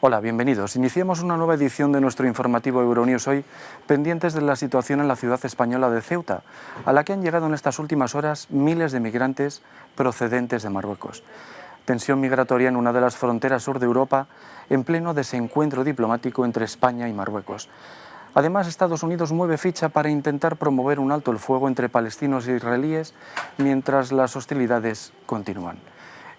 Hola, bienvenidos. Iniciamos una nueva edición de nuestro informativo Euronews hoy, pendientes de la situación en la ciudad española de Ceuta, a la que han llegado en estas últimas horas miles de migrantes procedentes de Marruecos. Tensión migratoria en una de las fronteras sur de Europa, en pleno desencuentro diplomático entre España y Marruecos. Además, Estados Unidos mueve ficha para intentar promover un alto el fuego entre palestinos e israelíes mientras las hostilidades continúan.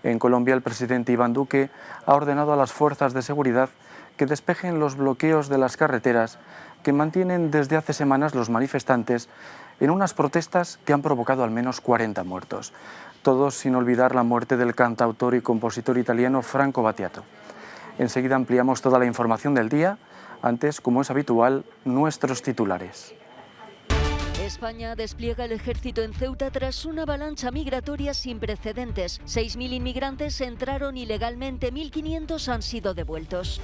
En Colombia, el presidente Iván Duque ha ordenado a las fuerzas de seguridad que despejen los bloqueos de las carreteras que mantienen desde hace semanas los manifestantes en unas protestas que han provocado al menos 40 muertos. Todos sin olvidar la muerte del cantautor y compositor italiano Franco Battiato. Enseguida ampliamos toda la información del día. Antes, como es habitual, nuestros titulares. España despliega el ejército en Ceuta tras una avalancha migratoria sin precedentes. 6.000 inmigrantes entraron ilegalmente, 1.500 han sido devueltos.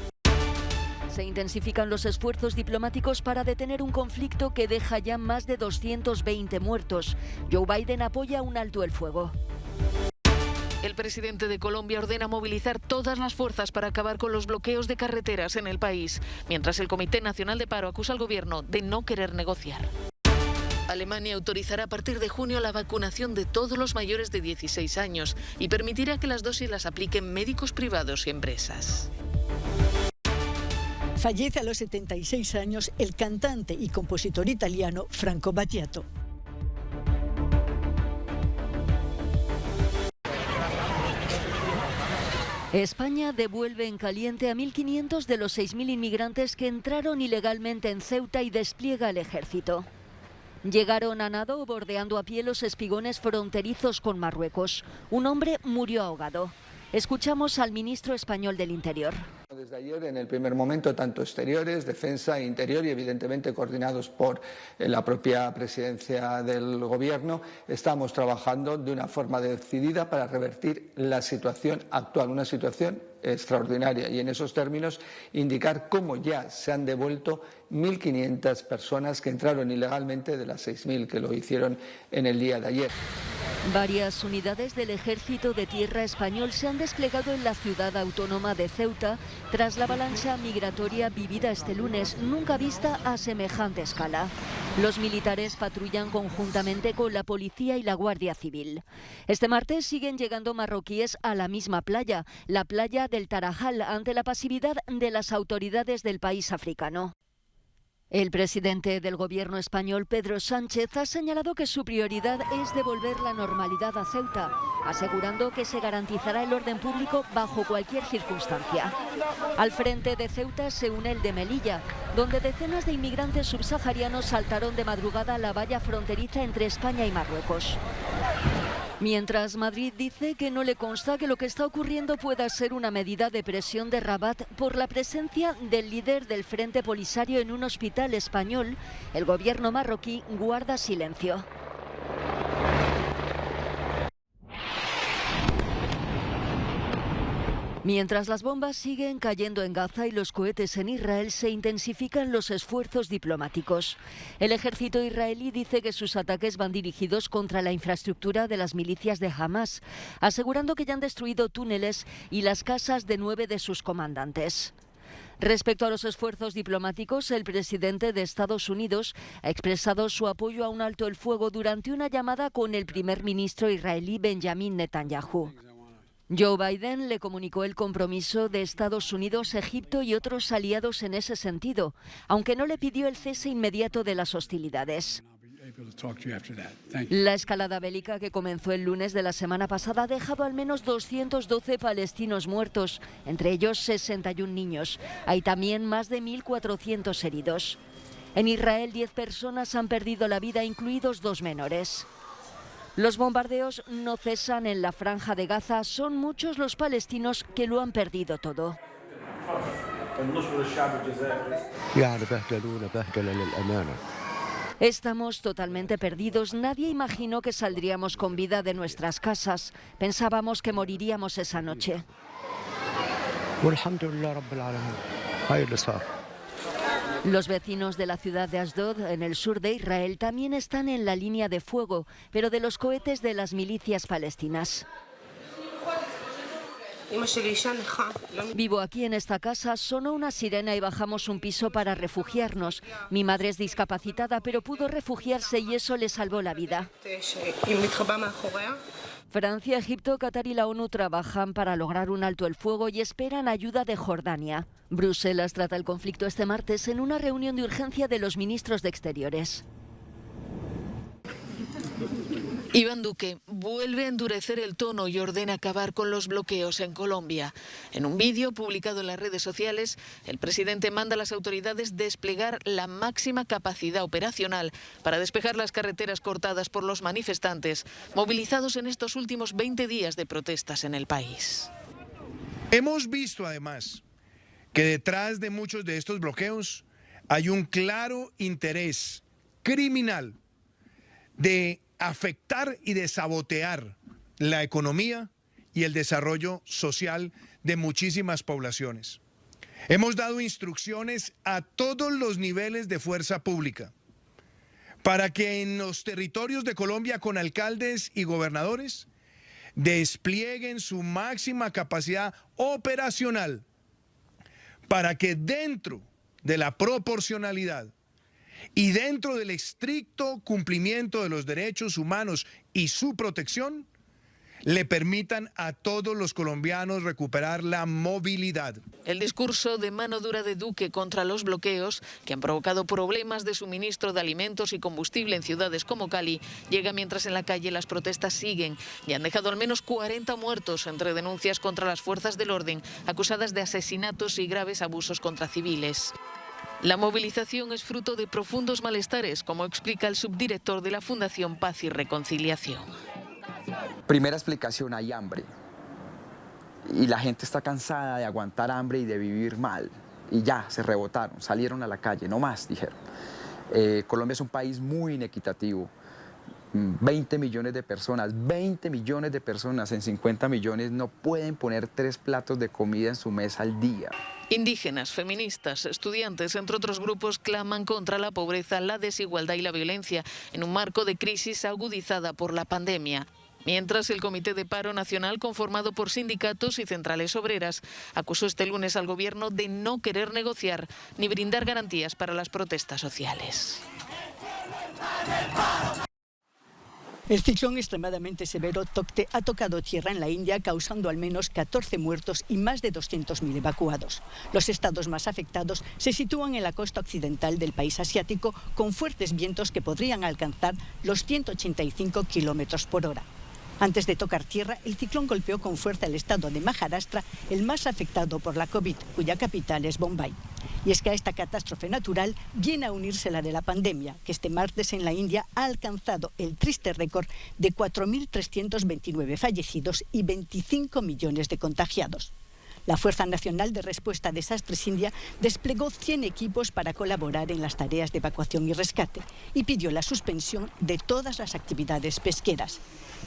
Se intensifican los esfuerzos diplomáticos para detener un conflicto que deja ya más de 220 muertos. Joe Biden apoya un alto el fuego. El presidente de Colombia ordena movilizar todas las fuerzas para acabar con los bloqueos de carreteras en el país, mientras el Comité Nacional de Paro acusa al gobierno de no querer negociar. Alemania autorizará a partir de junio la vacunación de todos los mayores de 16 años y permitirá que las dosis las apliquen médicos privados y empresas. Fallece a los 76 años el cantante y compositor italiano Franco Battiato. España devuelve en caliente a 1.500 de los 6.000 inmigrantes que entraron ilegalmente en Ceuta y despliega el ejército. Llegaron a nado bordeando a pie los espigones fronterizos con Marruecos. Un hombre murió ahogado. Escuchamos al ministro español del Interior. Desde ayer, en el primer momento, tanto exteriores, defensa e interior, y evidentemente coordinados por la propia presidencia del Gobierno, estamos trabajando de una forma decidida para revertir la situación actual, una situación extraordinaria, y en esos términos indicar cómo ya se han devuelto 1.500 personas que entraron ilegalmente de las 6.000 que lo hicieron en el día de ayer. Varias unidades del Ejército de Tierra español se han desplegado en la ciudad autónoma de Ceuta tras la avalancha migratoria vivida este lunes, nunca vista a semejante escala. Los militares patrullan conjuntamente con la policía y la Guardia Civil. Este martes siguen llegando marroquíes a la misma playa, la playa del Tarajal, ante la pasividad de las autoridades del país africano. El presidente del gobierno español, Pedro Sánchez, ha señalado que su prioridad es devolver la normalidad a Ceuta, asegurando que se garantizará el orden público bajo cualquier circunstancia. Al frente de Ceuta se une el de Melilla, donde decenas de inmigrantes subsaharianos saltaron de madrugada a la valla fronteriza entre España y Marruecos. Mientras Madrid dice que no le consta que lo que está ocurriendo pueda ser una medida de presión de Rabat por la presencia del líder del Frente Polisario en un hospital español, el gobierno marroquí guarda silencio. Mientras las bombas siguen cayendo en Gaza y los cohetes en Israel, se intensifican los esfuerzos diplomáticos. El ejército israelí dice que sus ataques van dirigidos contra la infraestructura de las milicias de Hamás, asegurando que ya han destruido túneles y las casas de 9 de sus comandantes. Respecto a los esfuerzos diplomáticos, el presidente de Estados Unidos ha expresado su apoyo a un alto el fuego durante una llamada con el primer ministro israelí Benjamin Netanyahu. Joe Biden le comunicó el compromiso de Estados Unidos, Egipto y otros aliados en ese sentido, aunque no le pidió el cese inmediato de las hostilidades. La escalada bélica que comenzó el lunes de la semana pasada ha dejado al menos 212 palestinos muertos, entre ellos 61 niños. Hay también más de 1.400 heridos. En Israel, 10 personas han perdido la vida, incluidos 2 menores. Los bombardeos no cesan en la franja de Gaza. Son muchos los palestinos que lo han perdido todo. Estamos totalmente perdidos. Nadie imaginó que saldríamos con vida de nuestras casas. Pensábamos que moriríamos esa noche. Los vecinos de la ciudad de Asdod, en el sur de Israel, también están en la línea de fuego, pero de los cohetes de las milicias palestinas. Vivo aquí en esta casa, sonó una sirena y bajamos un piso para refugiarnos. Mi madre es discapacitada, pero pudo refugiarse y eso le salvó la vida. Francia, Egipto, Qatar y la ONU trabajan para lograr un alto el fuego y esperan ayuda de Jordania. Bruselas trata el conflicto este martes en una reunión de urgencia de los ministros de Exteriores. Iván Duque vuelve a endurecer el tono y ordena acabar con los bloqueos en Colombia. En un vídeo publicado en las redes sociales, el presidente manda a las autoridades desplegar la máxima capacidad operacional para despejar las carreteras cortadas por los manifestantes, movilizados en estos últimos 20 días de protestas en el país. Hemos visto además que detrás de muchos de estos bloqueos hay un claro interés criminal de afectar y de sabotear la economía y el desarrollo social de muchísimas poblaciones. Hemos dado instrucciones a todos los niveles de fuerza pública para que en los territorios de Colombia, con alcaldes y gobernadores, desplieguen su máxima capacidad operacional para que dentro de la proporcionalidad y dentro del estricto cumplimiento de los derechos humanos y su protección, le permitan a todos los colombianos recuperar la movilidad. El discurso de mano dura de Duque contra los bloqueos, que han provocado problemas de suministro de alimentos y combustible en ciudades como Cali, llega mientras en la calle las protestas siguen y han dejado al menos 40 muertos entre denuncias contra las fuerzas del orden, acusadas de asesinatos y graves abusos contra civiles. La movilización es fruto de profundos malestares, como explica el subdirector de la Fundación Paz y Reconciliación. Primera explicación, hay hambre. Y la gente está cansada de aguantar hambre y de vivir mal. Y ya, se rebotaron, salieron a la calle, no más, dijeron. Colombia es un país muy inequitativo. 20 millones de personas en 50 millones no pueden poner 3 platos de comida en su mesa al día. Indígenas, feministas, estudiantes, entre otros grupos, claman contra la pobreza, la desigualdad y la violencia en un marco de crisis agudizada por la pandemia. Mientras, el Comité de Paro Nacional, conformado por sindicatos y centrales obreras, acusó este lunes al gobierno de no querer negociar ni brindar garantías para las protestas sociales. El ciclón extremadamente severo Tokte ha tocado tierra en la India, causando al menos 14 muertos y más de 200.000 evacuados. Los estados más afectados se sitúan en la costa occidental del país asiático, con fuertes vientos que podrían alcanzar los 185 kilómetros por hora. Antes de tocar tierra, el ciclón golpeó con fuerza el estado de Maharashtra, el más afectado por la COVID, cuya capital es Bombay. Y es que a esta catástrofe natural viene a unirse la de la pandemia, que este martes en la India ha alcanzado el triste récord de 4.329 fallecidos y 25 millones de contagiados. La Fuerza Nacional de Respuesta a Desastres India desplegó 100 equipos para colaborar en las tareas de evacuación y rescate y pidió la suspensión de todas las actividades pesqueras.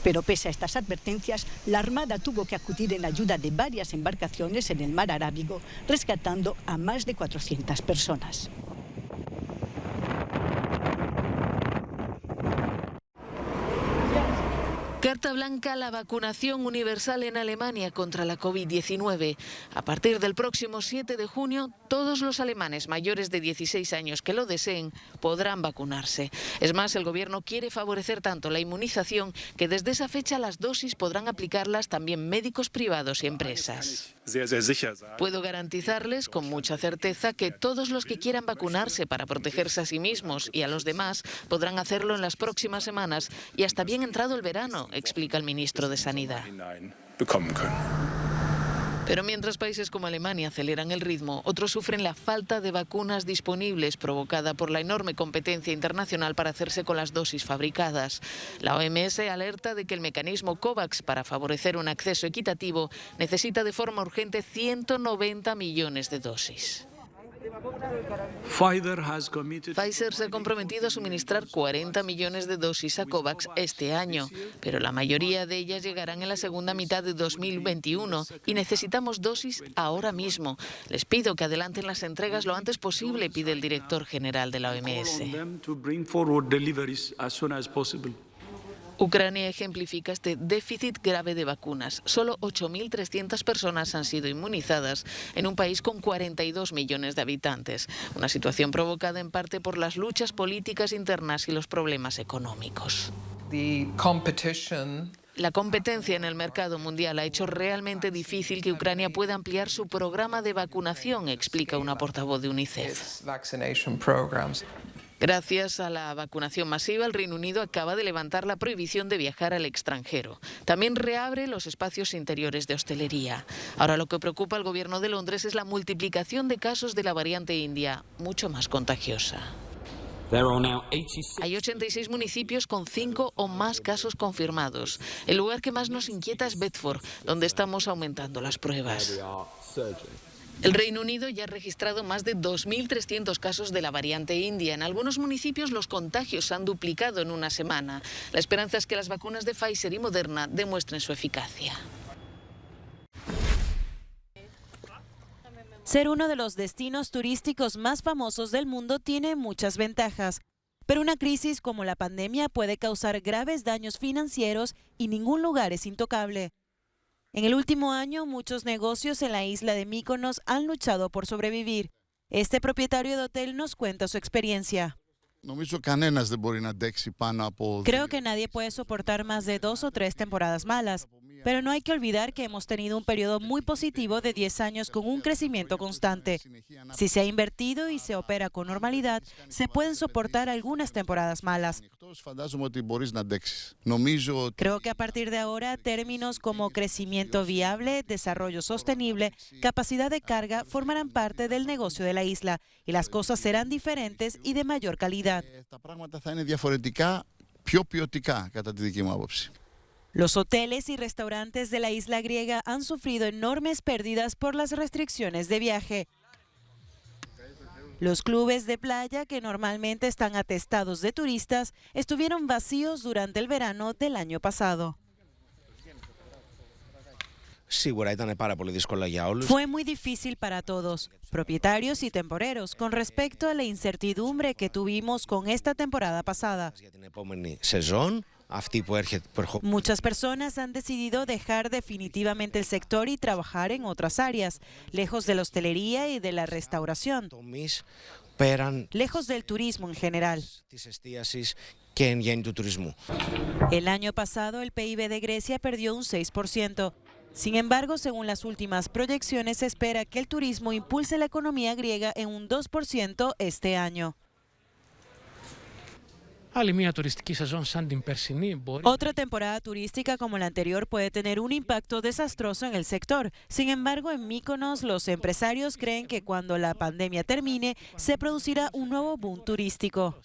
Pero pese a estas advertencias, la Armada tuvo que acudir en ayuda de varias embarcaciones en el mar Arábigo, rescatando a más de 400 personas. Carta blanca a la vacunación universal en Alemania contra la COVID-19. A partir del próximo 7 de junio, todos los alemanes mayores de 16 años que lo deseen podrán vacunarse. Es más, el gobierno quiere favorecer tanto la inmunización que desde esa fecha las dosis podrán aplicarlas también médicos privados y empresas. Puedo garantizarles con mucha certeza que todos los que quieran vacunarse para protegerse a sí mismos y a los demás podrán hacerlo en las próximas semanas y hasta bien entrado el verano, explica el ministro de Sanidad. Pero mientras países como Alemania aceleran el ritmo, otros sufren la falta de vacunas disponibles provocada por la enorme competencia internacional para hacerse con las dosis fabricadas. La OMS alerta de que el mecanismo COVAX para favorecer un acceso equitativo necesita de forma urgente 190 millones de dosis. Pfizer se ha comprometido a suministrar 40 millones de dosis a COVAX este año, pero la mayoría de ellas llegarán en la segunda mitad de 2021 y necesitamos dosis ahora mismo. Les pido que adelanten las entregas lo antes posible, pide el director general de la OMS. Ucrania ejemplifica este déficit grave de vacunas. Solo 8.300 personas han sido inmunizadas en un país con 42 millones de habitantes. Una situación provocada en parte por las luchas políticas internas y los problemas económicos. La competencia en el mercado mundial ha hecho realmente difícil que Ucrania pueda ampliar su programa de vacunación, explica una portavoz de UNICEF. Gracias a la vacunación masiva, el Reino Unido acaba de levantar la prohibición de viajar al extranjero. También reabre los espacios interiores de hostelería. Ahora lo que preocupa al gobierno de Londres es la multiplicación de casos de la variante india, mucho más contagiosa. Hay 86 municipios con 5 o más casos confirmados. El lugar que más nos inquieta es Bedford, donde estamos aumentando las pruebas. El Reino Unido ya ha registrado más de 2.300 casos de la variante india. En algunos municipios los contagios se han duplicado en una semana. La esperanza es que las vacunas de Pfizer y Moderna demuestren su eficacia. Ser uno de los destinos turísticos más famosos del mundo tiene muchas ventajas, pero una crisis como la pandemia puede causar graves daños financieros y ningún lugar es intocable. En el último año, muchos negocios en la isla de Mykonos han luchado por sobrevivir. Este propietario de hotel nos cuenta su experiencia. Creo que nadie puede soportar más de 2 o 3 temporadas malas, pero no hay que olvidar que hemos tenido un periodo muy positivo de 10 años con un crecimiento constante. Si se ha invertido y se opera con normalidad, se pueden soportar algunas temporadas malas. Creo que a partir de ahora, términos como crecimiento viable, desarrollo sostenible, capacidad de carga formarán parte del negocio de la isla y las cosas serán diferentes y de mayor calidad. Los hoteles y restaurantes de la isla griega han sufrido enormes pérdidas por las restricciones de viaje. Los clubes de playa, que normalmente están atestados de turistas, estuvieron vacíos durante el verano del año pasado. Fue muy difícil para todos, propietarios y temporeros, con respecto a la incertidumbre que tuvimos con esta temporada pasada. Muchas personas han decidido dejar definitivamente el sector y trabajar en otras áreas, lejos de la hostelería y de la restauración, lejos del turismo en general. El año pasado el PIB de Grecia perdió un 6%. Sin embargo, según las últimas proyecciones, se espera que el turismo impulse la economía griega en un 2% este año. Otra temporada turística como la anterior puede tener un impacto desastroso en el sector. Sin embargo, en Mykonos los empresarios creen que cuando la pandemia termine, se producirá un nuevo boom turístico.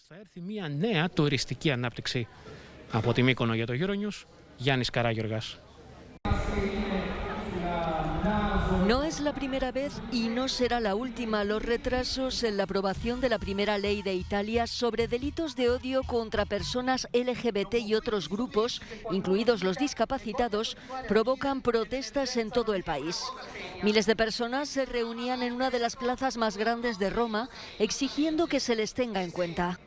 No es la primera vez y no será la última. Los retrasos en la aprobación de la primera ley de Italia sobre delitos de odio contra personas LGBT y otros grupos, incluidos los discapacitados, provocan protestas en todo el país. Miles de personas se reunían en una de las plazas más grandes de Roma, exigiendo que se les tenga en cuenta.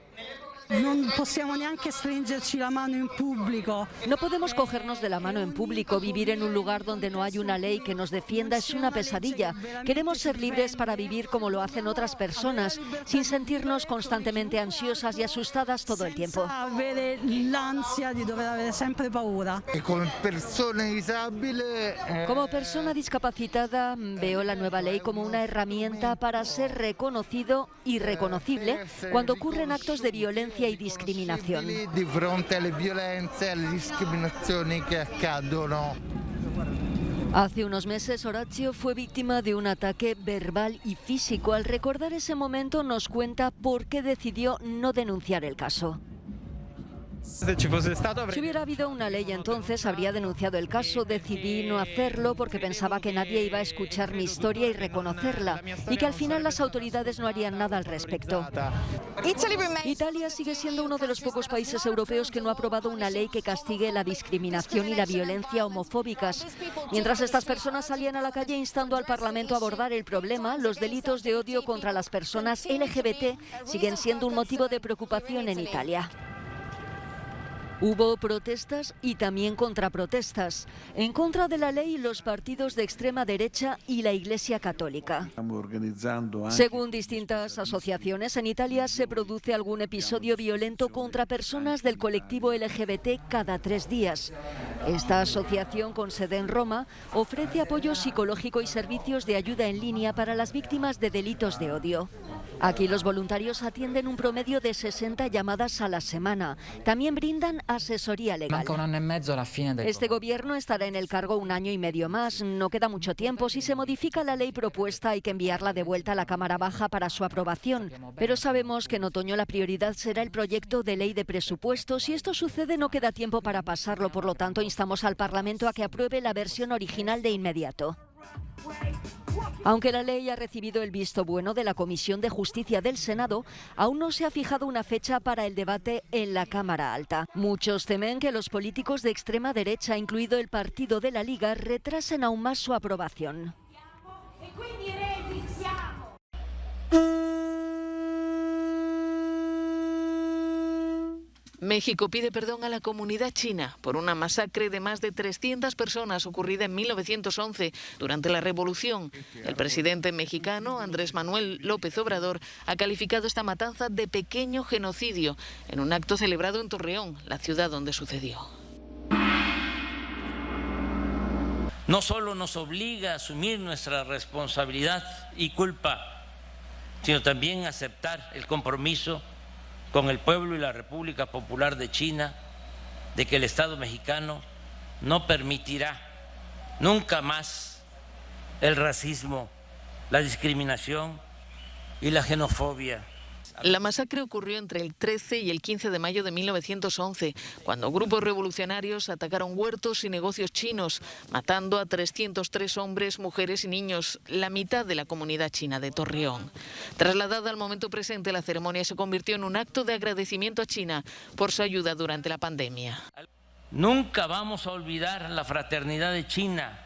No podemos cogernos de la mano en público. Vivir en un lugar donde no hay una ley que nos defienda es una pesadilla. Queremos ser libres para vivir como lo hacen otras personas, sin sentirnos constantemente ansiosas y asustadas todo el tiempo. Como persona discapacitada, veo la nueva ley como una herramienta para ser reconocido y reconocible cuando ocurren actos de violencia y discriminación. Hace unos meses Orazio fue víctima de un ataque verbal y físico. Al recordar ese momento nos cuenta por qué decidió no denunciar el caso. Si hubiera habido una ley entonces, habría denunciado el caso. Decidí no hacerlo porque pensaba que nadie iba a escuchar mi historia y reconocerla, y que al final las autoridades no harían nada al respecto. Italia sigue siendo uno de los pocos países europeos que no ha aprobado una ley que castigue la discriminación y la violencia homofóbicas. Mientras estas personas salían a la calle instando al Parlamento a abordar el problema, los delitos de odio contra las personas LGBT siguen siendo un motivo de preocupación en Italia. Hubo protestas y también contraprotestas. En contra de la ley, los partidos de extrema derecha y la Iglesia Católica. Según distintas asociaciones, en Italia se produce algún episodio violento contra personas del colectivo LGBT cada 3 días. Esta asociación, con sede en Roma, ofrece apoyo psicológico y servicios de ayuda en línea para las víctimas de delitos de odio. Aquí los voluntarios atienden un promedio de 60 llamadas a la semana. También brindan asesoría legal. Este gobierno estará en el cargo 1 año y medio más. No queda mucho tiempo. Si se modifica la ley propuesta, hay que enviarla de vuelta a la Cámara Baja para su aprobación. Pero sabemos que en otoño la prioridad será el proyecto de ley de presupuestos. Si esto sucede, no queda tiempo para pasarlo. Por lo tanto, instamos al Parlamento a que apruebe la versión original de inmediato. Aunque la ley ha recibido el visto bueno de la Comisión de Justicia del Senado, aún no se ha fijado una fecha para el debate en la Cámara Alta. Muchos temen que los políticos de extrema derecha, incluido el partido de la Liga, retrasen aún más su aprobación. México pide perdón a la comunidad china por una masacre de más de 300 personas ocurrida en 1911 durante la Revolución. El presidente mexicano, Andrés Manuel López Obrador, ha calificado esta matanza de pequeño genocidio en un acto celebrado en Torreón, la ciudad donde sucedió. No solo nos obliga a asumir nuestra responsabilidad y culpa, sino también a aceptar el compromiso con el pueblo y la República Popular de China de que el Estado mexicano no permitirá nunca más el racismo, la discriminación y la xenofobia. La masacre ocurrió entre el 13 y el 15 de mayo de 1911, cuando grupos revolucionarios atacaron huertos y negocios chinos, matando a 303 hombres, mujeres y niños, la mitad de la comunidad china de Torreón. Trasladada al momento presente, la ceremonia se convirtió en un acto de agradecimiento a China por su ayuda durante la pandemia. Nunca vamos a olvidar la fraternidad de China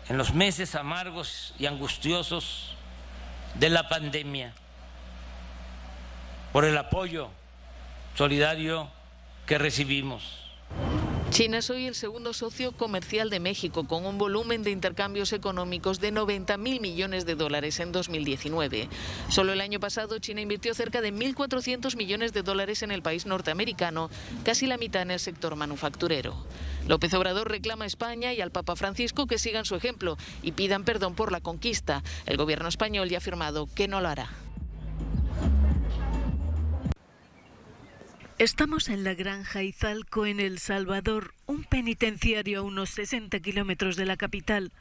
en los meses amargos y angustiosos de la pandemia, por el apoyo solidario que recibimos. China es hoy el segundo socio comercial de México, con un volumen de intercambios económicos de 90.000 millones de dólares en 2019. Solo el año pasado China invirtió cerca de 1.400 millones de dólares en el país norteamericano, casi la mitad en el sector manufacturero. López Obrador reclama a España y al Papa Francisco que sigan su ejemplo y pidan perdón por la conquista. El gobierno español ya ha afirmado que no lo hará. Estamos en la Granja Izalco, en El Salvador, un penitenciario a unos 60 kilómetros de la capital.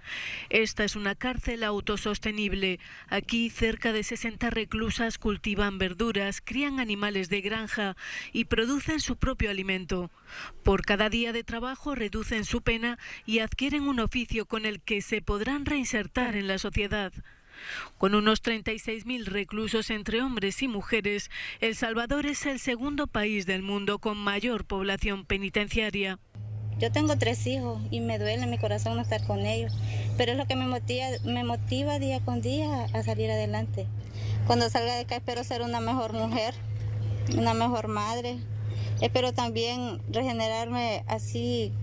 Esta es una cárcel autosostenible. Aquí cerca de 60 reclusas cultivan verduras, crían animales de granja y producen su propio alimento. Por cada día de trabajo reducen su pena y adquieren un oficio con el que se podrán reinsertar en la sociedad. Con unos 36.000 reclusos entre hombres y mujeres, El Salvador es el segundo país del mundo con mayor población penitenciaria. Yo tengo 3 hijos y me duele mi corazón no estar con ellos, pero es lo que me motiva día con día a salir adelante. Cuando salga de acá espero ser una mejor mujer, una mejor madre. Espero también regenerarme así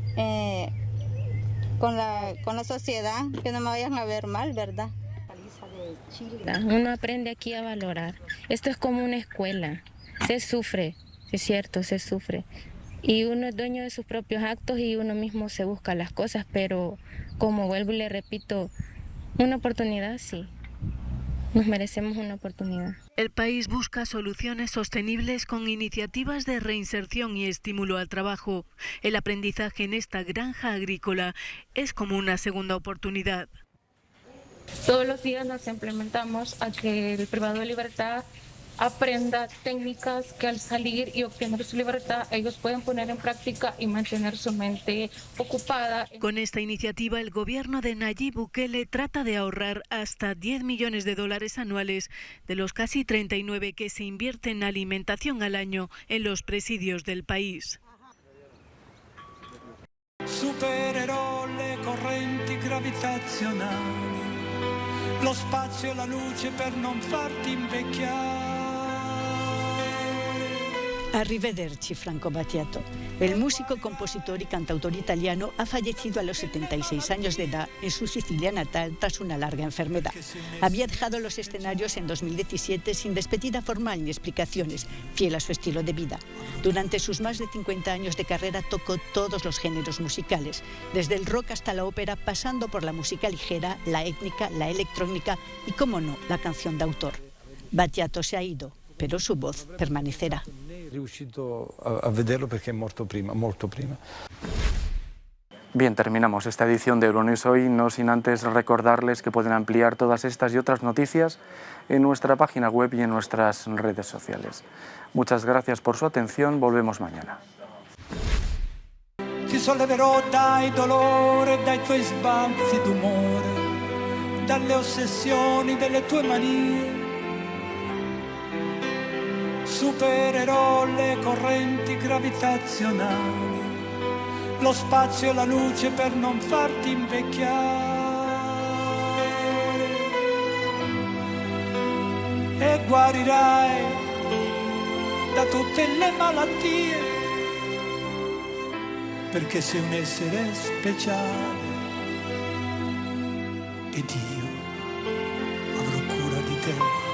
con la sociedad, que no me vayan a ver mal, ¿verdad? Uno aprende aquí a valorar. Esto es como una escuela. Se sufre, es cierto, se sufre. Y uno es dueño de sus propios actos y uno mismo se busca las cosas, pero como vuelvo y le repito, una oportunidad sí. Nos merecemos una oportunidad. El país busca soluciones sostenibles con iniciativas de reinserción y estímulo al trabajo. El aprendizaje en esta granja agrícola es como una segunda oportunidad. Todos los días nos implementamos a que el privado de libertad aprenda técnicas que al salir y obtener su libertad ellos pueden poner en práctica y mantener su mente ocupada. Con esta iniciativa el gobierno de Nayib Bukele trata de ahorrar hasta 10 millones de dólares anuales de los casi 39 que se invierte en alimentación al año en los presidios del país. Supererò le correnti gravitazionali, lo spazio e la luce per non farti invecchiare. Arrivederci, Franco Battiato. El músico, compositor y cantautor italiano ha fallecido a los 76 años de edad en su Sicilia natal tras una larga enfermedad. Había dejado los escenarios en 2017 sin despedida formal ni explicaciones, fiel a su estilo de vida. Durante sus más de 50 años de carrera tocó todos los géneros musicales, desde el rock hasta la ópera, pasando por la música ligera, la étnica, la electrónica y, cómo no, la canción de autor. Battiato se ha ido, pero su voz permanecerá. Riuscito a vederlo perché è morto prima, molto prima. Bien, terminamos esta edición de Euronews Hoy, no sin antes recordarles que pueden ampliar todas estas y otras noticias en nuestra página web y en nuestras redes sociales. Muchas gracias por su atención, volvemos mañana. Ti solleverò dai dolori, dai tuoi sbalzi d'umore, dalle ossessioni delle tue manie. Supererò le correnti gravitazionali, lo spazio e la luce per non farti invecchiare. E guarirai da tutte le malattie, perché sei un essere speciale ed io avrò cura di te.